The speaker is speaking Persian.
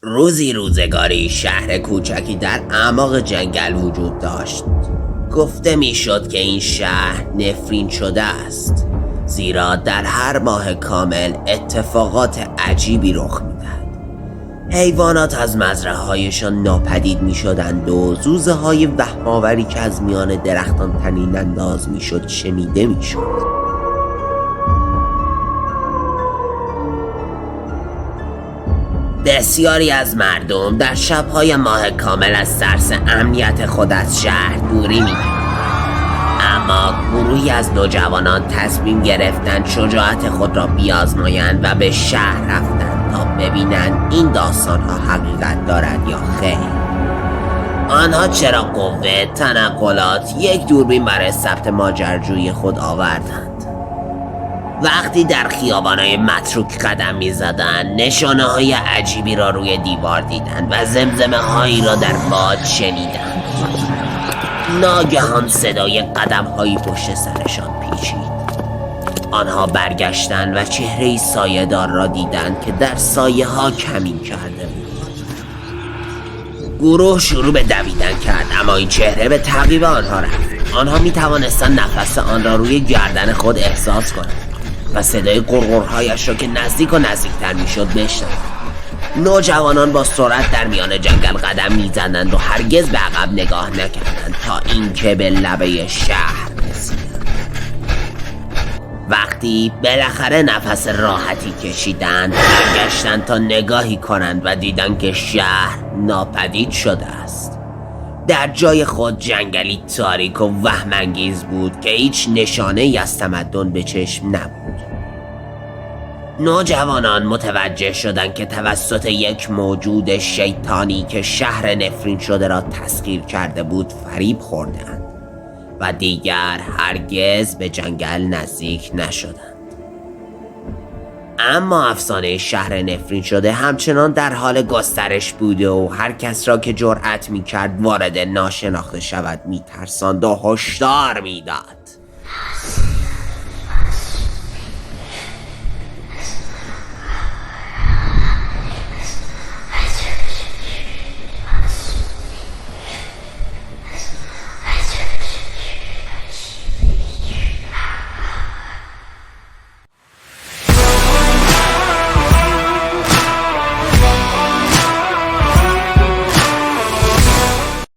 روزی روزگاری شهر کوچکی در اعماق جنگل وجود داشت. گفته میشد که این شهر نفرین شده است، زیرا در هر ماه کامل اتفاقات عجیبی رخ میدهد. حیوانات از مزرعه‌هایشان ناپدید میشدند و زوزه های وهم‌آوری که از میان درختان طنین انداز میشد شنیده میشد. بسیاری از مردم در شب‌های ماه کامل از ترس امنیت خود از شهر دوری می‌کردند. اما گروهی از نوجوانان تصمیم گرفتند شجاعت خود را بیازمایند و به شهر رفتند تا ببینند این داستان‌ها حقیقت دارد یا خیر. آنها چرا قوه، تنقلات، یک دوربین برای ثبت ماجراجویی خود آوردند. وقتی در خیابان‌های متروک قدم می‌زدند، نشانه‌های عجیبی را روی دیوار دیدند و زمزمه‌هایی را در باد شنیدند. ناگهان صدای قدم‌هایی پشت سرشان پیچید. آنها برگشتند و چهره‌ای سایه‌دار را دیدند که در سایه‌ها کمین کرده بود. گروه شروع به دویدن کرد، اما این چهره به تعقیب آنها رفت. آنها می‌توانستند نفس آن را روی گردن خود احساس کنند و صدای قرقرهایش را که نزدیک و نزدیکتر میشد بشنوند. نوجوانان با سرعت در میان جنگل قدم میزدند و هرگز به عقب نگاه نکردند تا اینکه به لبه شهر رسیدند. وقتی بالاخره نفس راحتی کشیدند، برگشتند تا نگاهی کنند و دیدند که شهر ناپدید شده است. در جای خود جنگلی تاریک و وهم‌انگیز بود که هیچ نشانه‌ای از تمدن به چشم نبود. نوجوانان متوجه شدند که توسط یک موجود شیطانی که شهر نفرین شده را تسخیر کرده بود فریب خوردند و دیگر هرگز به جنگل نزدیک نشدند. اما افسانه شهر نفرین شده همچنان در حال گسترش بوده و هر کس را که جرأت می‌کرد وارد ناشناخته شود می‌ترساند و هشدار می‌داد.